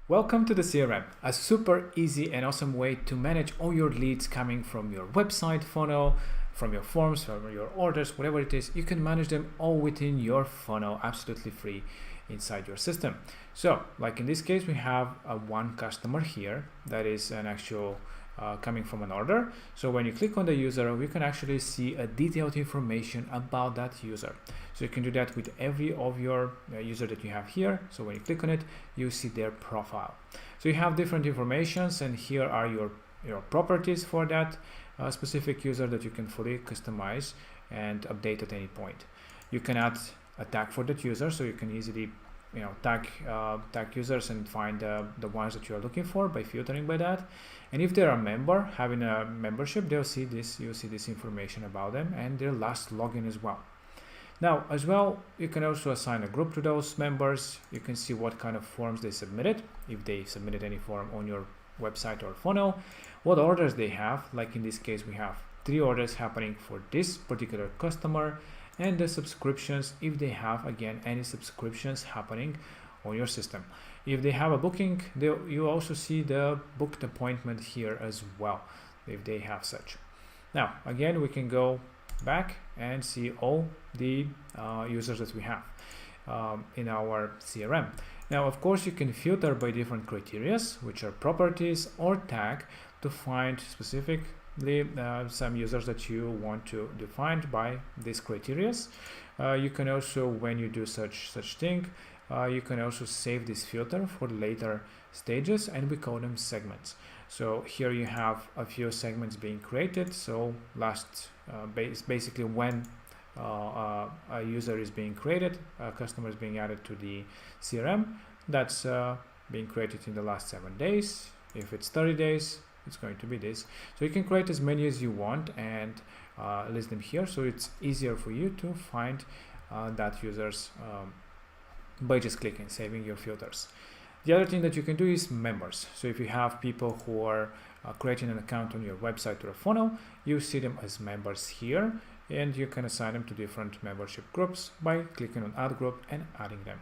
Welcome to the CRM, a super easy and awesome way to manage all your leads coming from your website funnel, from your forms, from your orders, whatever it is. You can manage them all within your funnel, absolutely free inside your system. So, like in this case, we have one customer here that is an actual coming from an order. So when you click on the user, we can actually see a detailed information about that user. So you can do that with every of your user that you have here. So when you click on it, you see their profile. So you have different informations, and here are your properties for that specific user that you can fully customize and update at any point. You can add a tag for that user, so you can easily tag users and find the ones that you are looking for by filtering by that. And if they're a member, having a membership, you'll see this information about them and their last login as well. Now, as well, you can also assign a group to those members. You can see what kind of forms they submitted, if they submitted any form on your website or funnel, what orders they have. Like in this case, we have 3 orders happening for this particular customer, and the subscriptions, if they have, again, any subscriptions happening on your system. If they have a booking, you also see the booked appointment here as well, if they have such. Now, again, we can go back and see all the users that we have in our CRM. Now, of course, you can filter by different criteria, which are properties or tag, to find specific some users that you want to define by these criteria. You can also, when you do such thing, you can also save this filter for later stages, and we call them segments. So here you have a few segments being created. So basically when a user is being created, a customer is being added to the CRM, that's being created in the last 7 days. If it's 30 days, it's going to be this. So you can create as many as you want and list them here, so it's easier for you to find that users by just clicking, saving your filters. The other thing that you can do is members. So if you have people who are creating an account on your website or a funnel, you see them as members here, and you can assign them to different membership groups by clicking on add group and adding them.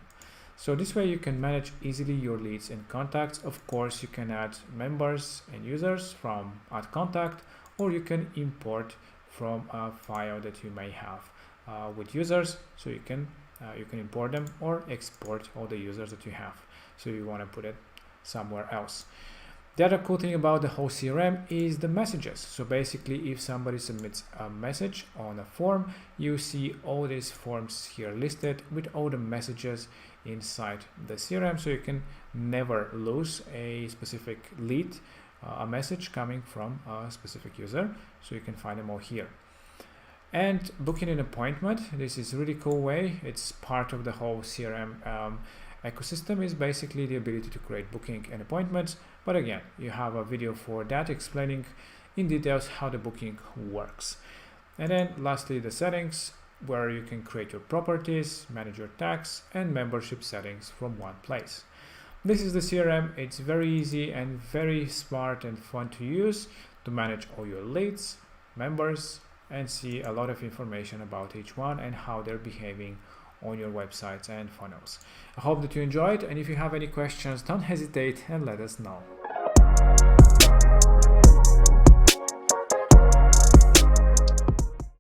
So this way you can manage easily your leads and contacts. Of course, you can add members and users from add contact, or you can import from a file that you may have with users. So you can import them or export all the users that you have. So you want to put it somewhere else. The other cool thing about the whole CRM is the messages. So basically, if somebody submits a message on a form, you see all these forms here listed with all the messages inside the CRM, so you can never lose a specific lead, a message coming from a specific user. So you can find them all here. And booking an appointment, this is a really cool way. It's part of the whole CRM ecosystem, is basically the ability to create booking and appointments. But again, you have a video for that explaining in details how the booking works. And then lastly, the settings, where you can create your properties, manage your tags and membership settings from one place. This is the CRM. It's very easy and very smart and fun to use to manage all your leads, members, and see a lot of information about each one and how they're behaving on your websites and funnels. I hope that you enjoyed, and if you have any questions, don't hesitate and let us know.